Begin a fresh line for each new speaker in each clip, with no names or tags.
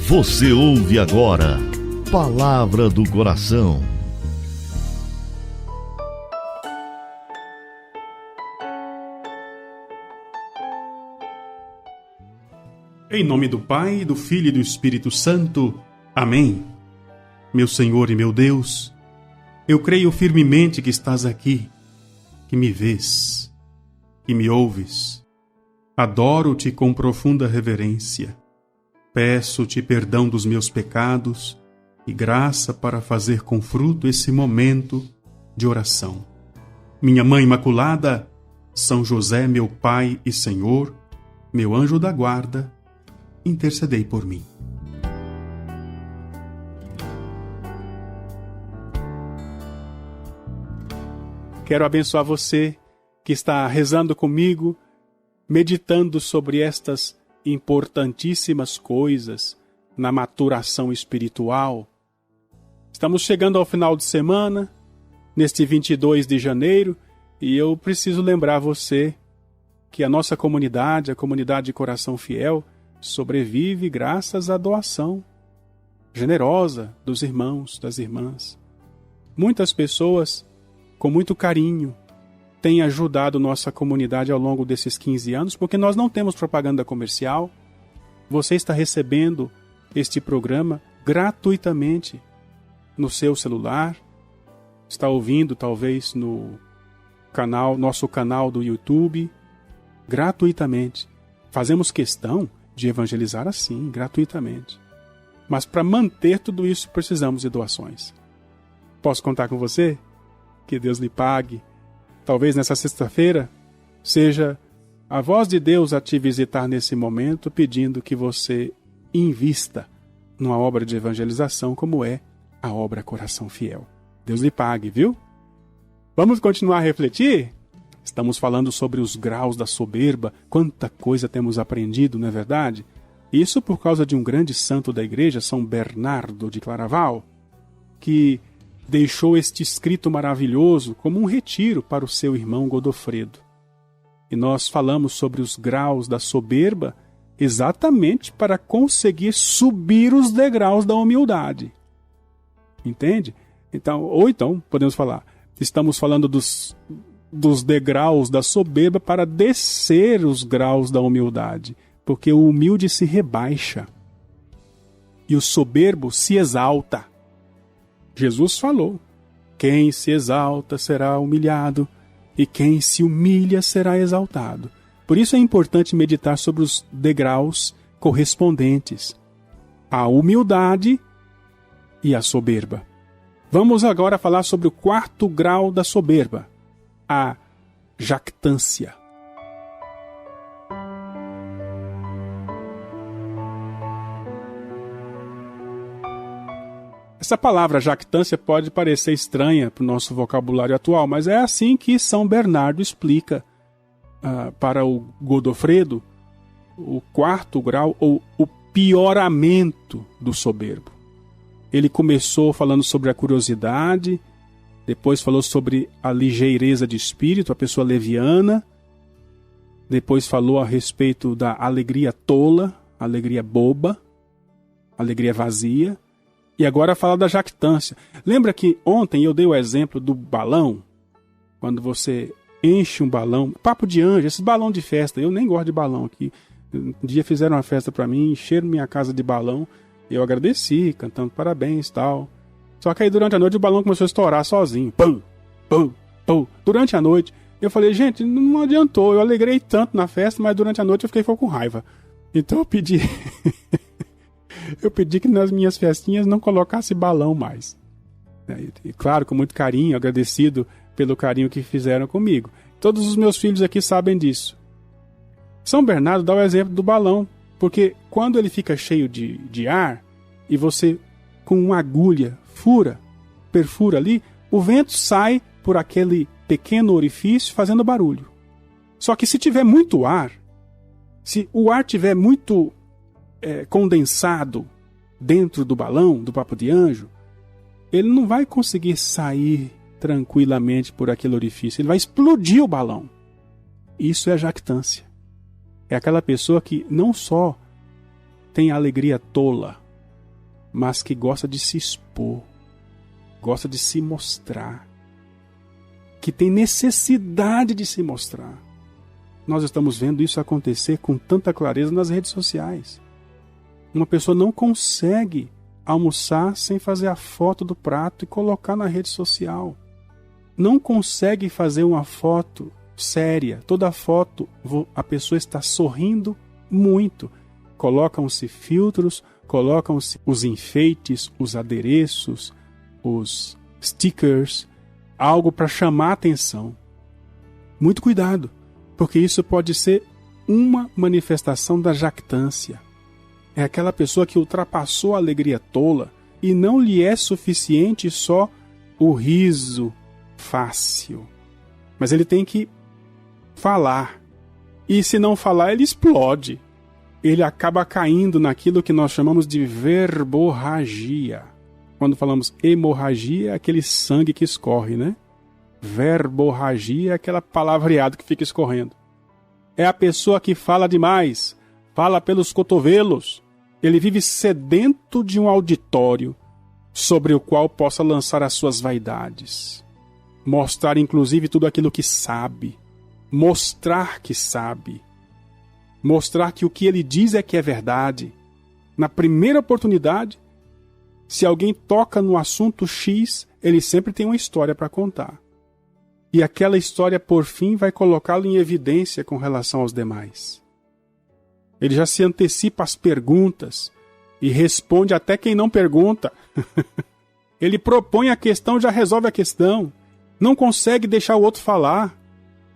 Você ouve agora Palavra do Coração.
Em nome do Pai, do Filho e do Espírito Santo. Amém. Meu Senhor e meu Deus, eu creio firmemente que estás aqui, que me vês, que me ouves. Adoro-te com profunda reverência. Peço-te perdão dos meus pecados e graça para fazer com fruto esse momento de oração. Minha Mãe Imaculada, São José, meu Pai e Senhor, meu anjo da guarda, intercedei por mim. Quero abençoar você que está rezando comigo, meditando sobre estas importantíssimas coisas na maturação espiritual. Estamos chegando ao final de semana, neste 22 de janeiro, e eu preciso lembrar você que a nossa comunidade, a comunidade de Coração Fiel, sobrevive graças à doação generosa dos irmãos, das irmãs. Muitas pessoas, com muito carinho, têm ajudado nossa comunidade ao longo desses 15 anos, porque nós não temos propaganda comercial. Você está recebendo este programa gratuitamente no seu celular, está ouvindo talvez no nosso canal do YouTube, gratuitamente. Fazemos questão de evangelizar assim, gratuitamente. Mas para manter tudo isso precisamos de doações. Posso contar com você? Que Deus lhe pague. Talvez nessa sexta-feira seja a voz de Deus a te visitar nesse momento, pedindo que você invista numa obra de evangelização como é a obra Coração Fiel. Deus lhe pague, viu? Vamos continuar a refletir? Estamos falando sobre os graus da soberba. Quanta coisa temos aprendido, não é verdade? Isso por causa de um grande santo da igreja, São Bernardo de Claraval, que deixou este escrito maravilhoso como um retiro para o seu irmão Godofredo. E nós falamos sobre os graus da soberba exatamente para conseguir subir os degraus da humildade. Entende? Então, podemos falar, estamos falando dos degraus da soberba para descer os graus da humildade, porque o humilde se rebaixa e o soberbo se exalta. Jesus falou: quem se exalta será humilhado, e quem se humilha será exaltado. Por isso é importante meditar sobre os degraus correspondentes à humildade e à soberba. Vamos agora falar sobre o quarto grau da soberba, a jactância. Essa palavra jactância pode parecer estranha para o nosso vocabulário atual, mas é assim que São Bernardo explica para o Godofredo o quarto grau, ou o pioramento do soberbo. Ele começou falando sobre a curiosidade, depois falou sobre a ligeireza de espírito, a pessoa leviana, depois falou a respeito da alegria tola, alegria boba, alegria vazia, e agora fala da jactância. Lembra que ontem eu dei o exemplo do balão? Quando você enche um balão, papo de anjo, esse balão de festa, eu nem gosto de balão aqui. Um dia fizeram uma festa para mim, encheram minha casa de balão, eu agradeci, cantando parabéns e tal. Só que aí durante a noite o balão começou a estourar sozinho. Pum, pum, pum. Durante a noite eu falei, gente, não adiantou, eu alegrei tanto na festa, mas durante a noite eu fiquei com raiva. Então eu pedi... eu pedi que nas minhas festinhas não colocasse balão mais. E claro, com muito carinho, agradecido pelo carinho que fizeram comigo. Todos os meus filhos aqui sabem disso. São Bernardo dá o exemplo do balão, porque quando ele fica cheio de ar, e você com uma agulha perfura ali, o vento sai por aquele pequeno orifício fazendo barulho. Só que se tiver muito ar, se o ar tiver muito condensado dentro do balão, do papo de anjo, ele não vai conseguir sair tranquilamente por aquele orifício. Ele vai explodir o balão. Isso é jactância. É aquela pessoa que não só tem alegria tola, mas que gosta de se expor, gosta de se mostrar, que tem necessidade de se mostrar. Nós estamos vendo isso acontecer com tanta clareza nas redes sociais. Uma pessoa não consegue almoçar sem fazer a foto do prato e colocar na rede social. Não consegue fazer uma foto séria. Toda foto a pessoa está sorrindo muito. Colocam-se filtros, colocam-se os enfeites, os adereços, os stickers, algo para chamar a atenção. Muito cuidado, porque isso pode ser uma manifestação da jactância. É aquela pessoa que ultrapassou a alegria tola e não lhe é suficiente só o riso fácil. Mas ele tem que falar. E se não falar, ele explode. Ele acaba caindo naquilo que nós chamamos de verborragia. Quando falamos hemorragia, é aquele sangue que escorre, né? Verborragia é aquela palavreada que fica escorrendo. É a pessoa que fala demais, fala pelos cotovelos. Ele vive sedento de um auditório sobre o qual possa lançar as suas vaidades. Mostrar, inclusive, tudo aquilo que sabe. Mostrar que sabe. Mostrar que o que ele diz é que é verdade. Na primeira oportunidade, se alguém toca no assunto X, ele sempre tem uma história para contar. E aquela história, por fim, vai colocá-lo em evidência com relação aos demais. Ele já se antecipa às perguntas e responde até quem não pergunta. Ele propõe a questão e já resolve a questão. Não consegue deixar o outro falar.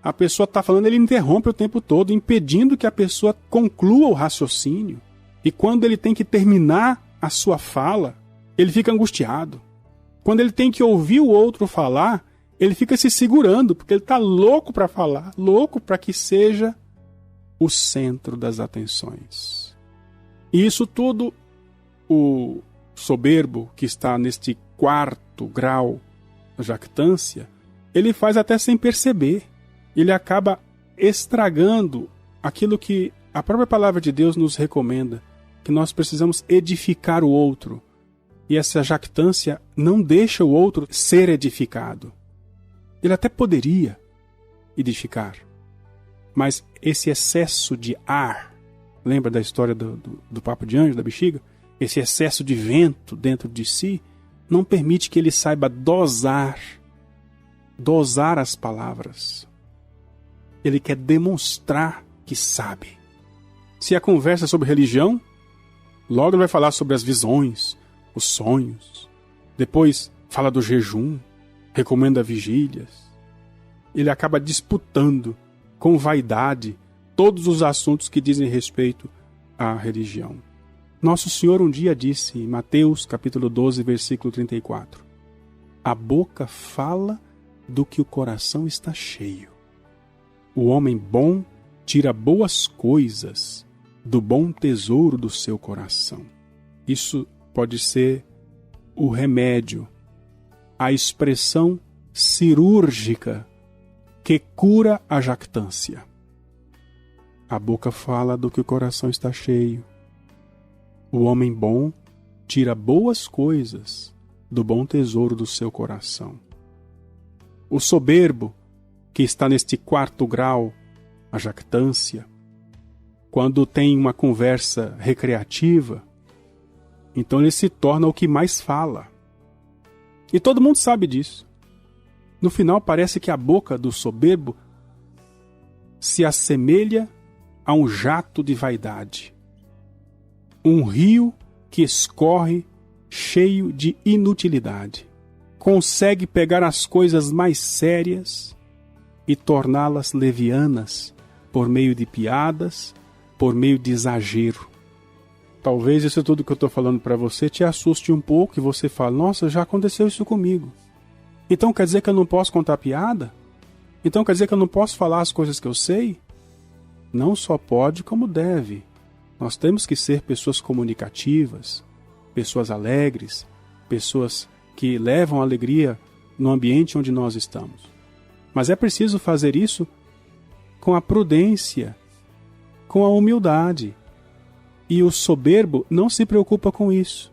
A pessoa está falando, ele interrompe o tempo todo, impedindo que a pessoa conclua o raciocínio. E quando ele tem que terminar a sua fala, ele fica angustiado. Quando ele tem que ouvir o outro falar, ele fica se segurando, porque ele está louco para falar, louco para que seja o centro das atenções. E isso tudo, o soberbo que está neste 4º grau da jactância, ele faz até sem perceber. Ele acaba estragando aquilo que a própria palavra de Deus nos recomenda, que nós precisamos edificar o outro. E essa jactância não deixa o outro ser edificado. Ele até poderia edificar, mas esse excesso de ar, lembra da história do papo de anjo, da bexiga? Esse excesso de vento dentro de si não permite que ele saiba dosar as palavras. Ele quer demonstrar que sabe. Se a conversa é sobre religião, logo ele vai falar sobre as visões, os sonhos. Depois fala do jejum, recomenda vigílias. Ele acaba disputando com vaidade todos os assuntos que dizem respeito à religião. Nosso Senhor um dia disse em Mateus capítulo 12, versículo 34: a boca fala do que o coração está cheio. O homem bom tira boas coisas do bom tesouro do seu coração. Isso pode ser o remédio, a expressão cirúrgica que cura a jactância. A boca fala do que o coração está cheio. O homem bom tira boas coisas do bom tesouro do seu coração. O soberbo, que está neste 4º grau, a jactância, quando tem uma conversa recreativa, então ele se torna o que mais fala. E todo mundo sabe disso. No final parece que a boca do soberbo se assemelha a um jato de vaidade. Um rio que escorre cheio de inutilidade. Consegue pegar as coisas mais sérias e torná-las levianas por meio de piadas, por meio de exagero. Talvez isso tudo que eu estou falando para você te assuste um pouco e você fale: nossa, já aconteceu isso comigo. Então quer dizer que eu não posso contar piada? Então quer dizer que eu não posso falar as coisas que eu sei? Não só pode, como deve. Nós temos que ser pessoas comunicativas, pessoas alegres, pessoas que levam alegria no ambiente onde nós estamos. Mas é preciso fazer isso com a prudência, com a humildade. E o soberbo não se preocupa com isso.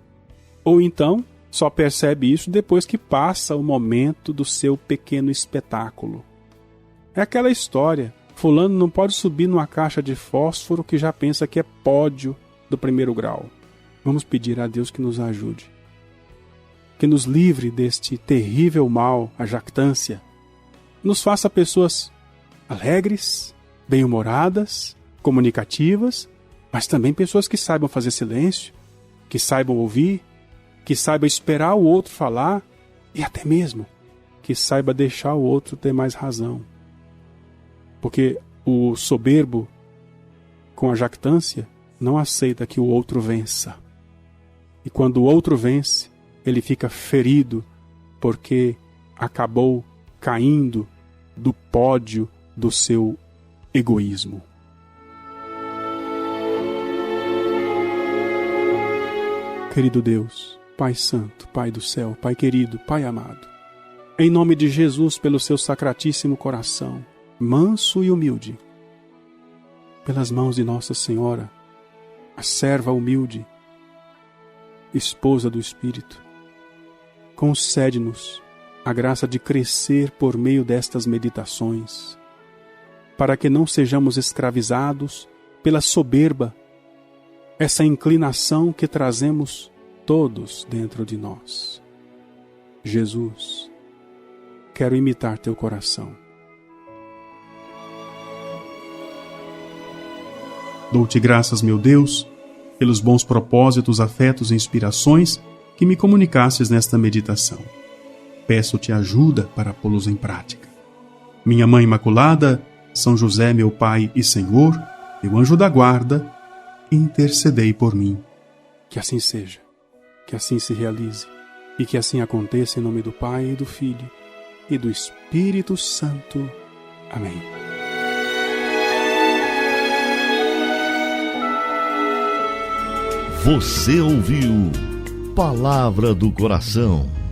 Ou então, só percebe isso depois que passa o momento do seu pequeno espetáculo. É aquela história: fulano não pode subir numa caixa de fósforo que já pensa que é pódio do primeiro grau. Vamos pedir a Deus que nos ajude, que nos livre deste terrível mal, a jactância, nos faça pessoas alegres, bem-humoradas, comunicativas, mas também pessoas que saibam fazer silêncio, que saibam ouvir, que saibam esperar o outro falar e até mesmo que saiba deixar o outro ter mais razão. Porque o soberbo, com a jactância, não aceita que o outro vença. E quando o outro vence, ele fica ferido porque acabou caindo do pódio do seu egoísmo. Querido Deus, Pai Santo, Pai do céu, Pai querido, Pai amado, em nome de Jesus, pelo seu sacratíssimo coração, manso e humilde, pelas mãos de Nossa Senhora, a serva humilde, esposa do Espírito, concede-nos a graça de crescer por meio destas meditações, para que não sejamos escravizados pela soberba, essa inclinação que trazemos todos dentro de nós. Jesus, quero imitar teu coração. Dou-te graças, meu Deus, pelos bons propósitos, afetos e inspirações que me comunicastes nesta meditação. Peço-te ajuda para pô-los em prática. Minha Mãe Imaculada, São José, meu Pai e Senhor, meu anjo da guarda, intercedei por mim. Que assim seja, que assim se realize e que assim aconteça em nome do Pai e do Filho e do Espírito Santo. Amém.
Você ouviu Palavra do Coração.